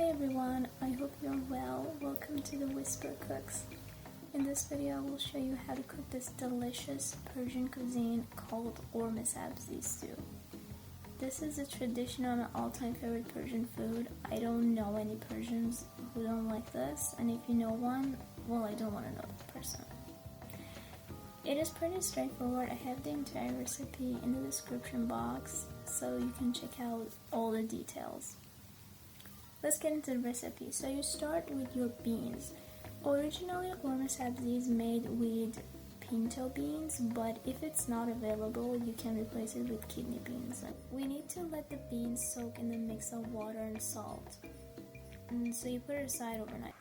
Hey everyone, I hope you're well. Welcome to the Whisper Cooks. In this video I will show you how to cook this delicious Persian cuisine called Ghormeh Sabzi stew. This is a traditional and all-time favorite Persian food. I don't know any Persians who don't like this, and if you know one, well, I don't want to know the person. It is pretty straightforward. I have the entire recipe in the description box so you can check out all the details. Let's get into the recipe. So you start with your beans. Originally, Ghormeh Sabzi is made with Pinto beans, but if it's not available, you can replace it with kidney beans. We need to let the beans soak in the mix of water and salt. And so you put it aside overnight.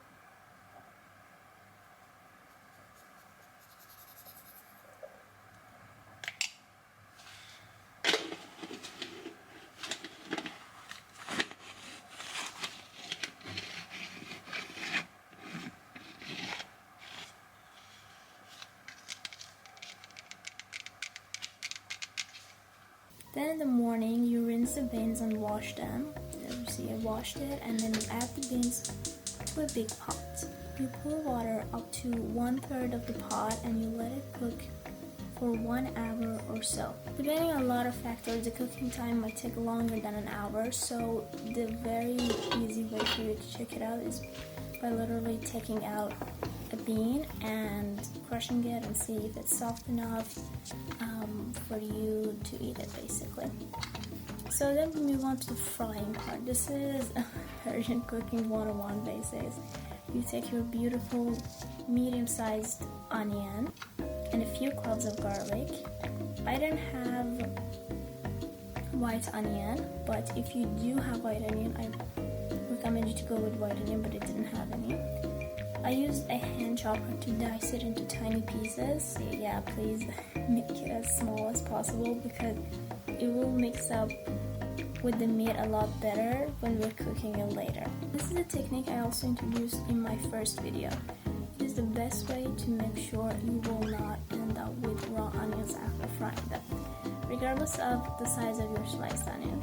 Then in the morning, you rinse the beans and wash them. As you see, I washed it, and then you add the beans to a big pot. You pour water up to 1/3 of the pot and you let it cook for 1 hour or so. Depending on a lot of factors, the cooking time might take longer than an hour, so the very easy way for you to check it out is by literally taking out a bean and crushing it and see if it's soft enough for you to eat it, basically. So then we move on to the frying part. This is Persian cooking 101 basics. You take your beautiful medium-sized onion and a few cloves of garlic. I don't have white onion, but if you do have white onion, I recommend you to go with white onion, but it didn't have any. I used a hand chopper to dice it into tiny pieces. Yeah, please make it as small as possible because it will mix up with the meat a lot better when we're cooking it later. This is a technique I also introduced in my first video. It is the best way to make sure you will not end up with raw onions after frying them, regardless of the size of your sliced onion.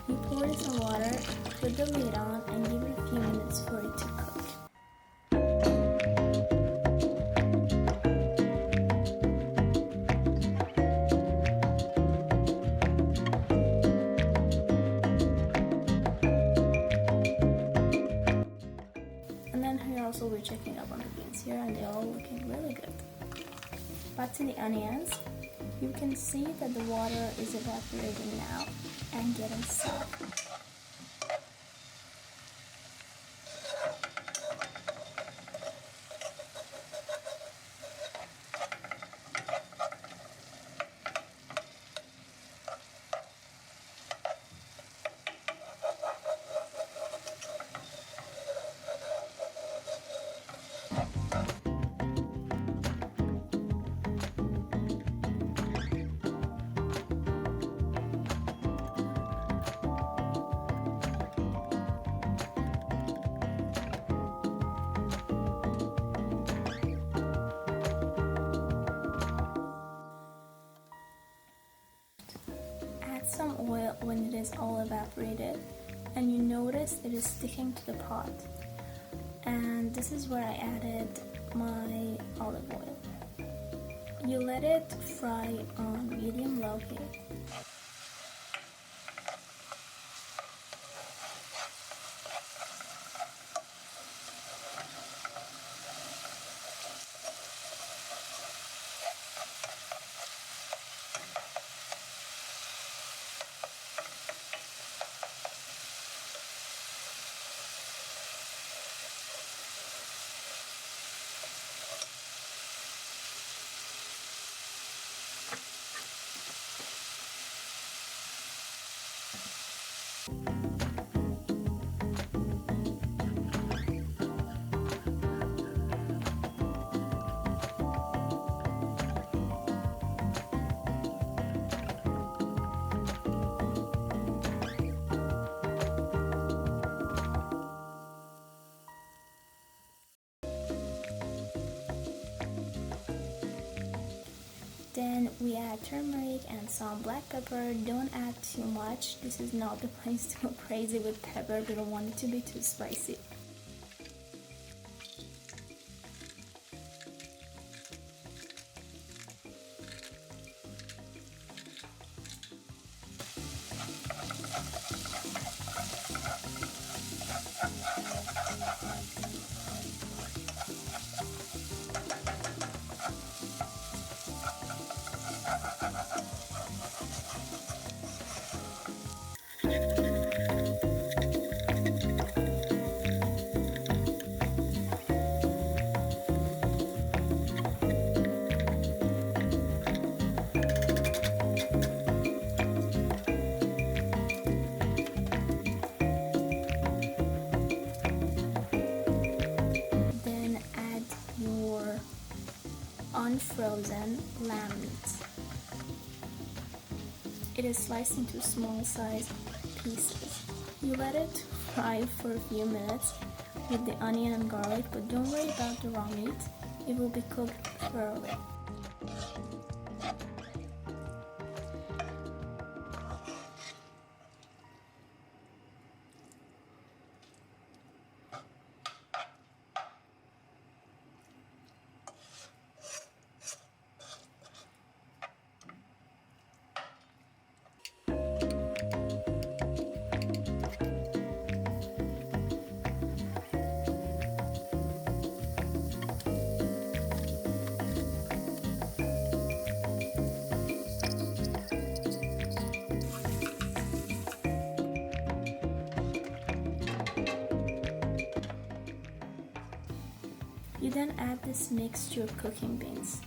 You pour in some water, put the lid on, and give it a few minutes for it to cook. And then here also we're checking up on the beans here, and they're all looking really good. Back to the onions. You can see that the water is evaporating now and getting soft. Some oil when it is all evaporated, and you notice it is sticking to the pot, and this is where I added my olive oil. You let it fry on medium-low heat. Then we add turmeric and some black pepper. Don't add too much. This is not the place to go crazy with pepper. We don't want it to be too spicy. Unfrozen lamb meat. It is sliced into small size pieces. You let it fry for a few minutes with the onion and garlic, but don't worry about the raw meat. It will be cooked thoroughly. You then add this mix to your cooking beans.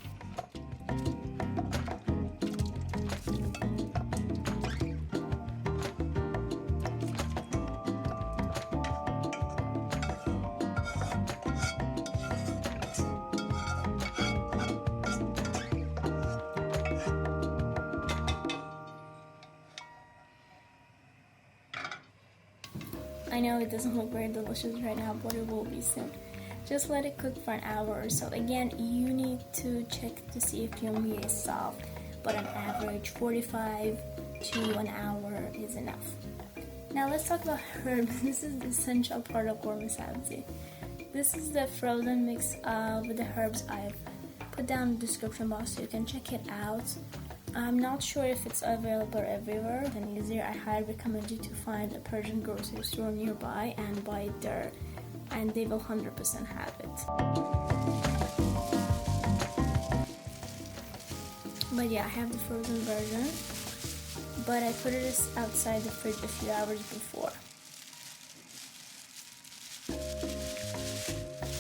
I know it doesn't look very delicious right now, but it will be soon. Just let it cook for an hour or so. Again, you need to check to see if your meat is soft, but on average 45 to an hour is enough. Now let's talk about herbs. This is the essential part of Ghormeh Sabzi. This is the frozen mix with the herbs I've put down in the description box so you can check it out. I'm not sure if it's available everywhere and easier. I highly recommend you to find a Persian grocery store nearby and buy it there, and they will 100% have it. But yeah, I have the frozen version, but I put it outside the fridge a few hours before.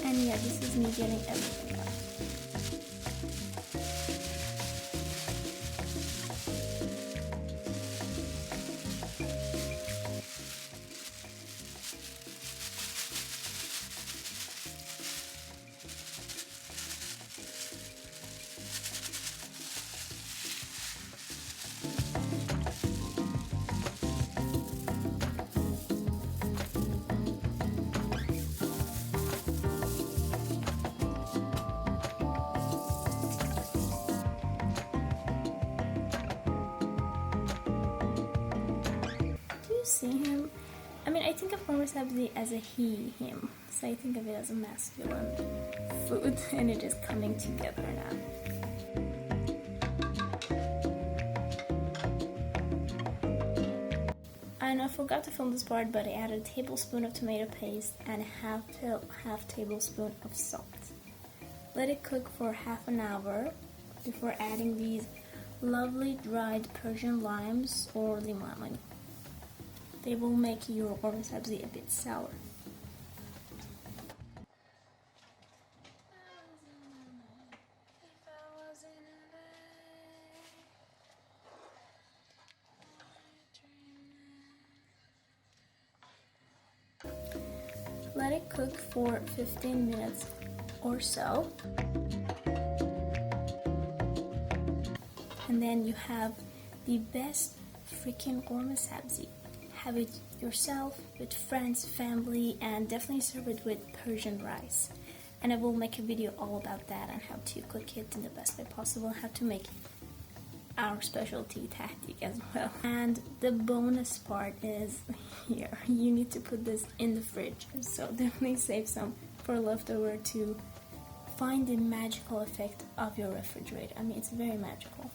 And yeah, this is me getting everything out. See him? I mean, I think of Ghormeh Sabzi as a he, him. So I think of it as a masculine food, and it is coming together now. And I forgot to film this part, but I added a tablespoon of tomato paste and a half tablespoon of salt. Let it cook for half an hour before adding these lovely dried Persian limes or Limo Amani. They will make your Ghormeh Sabzi a bit sour. Let it cook for 15 minutes or so. And then you have the best freaking Ghormeh Sabzi. Have it yourself, with friends, family, and definitely serve it with Persian rice. And I will make a video all about that and how to cook it in the best way possible, how to make our specialty tahdig as well. And the bonus part is here. You need to put this in the fridge. So definitely save some for leftover to find the magical effect of your refrigerator. I mean, it's very magical.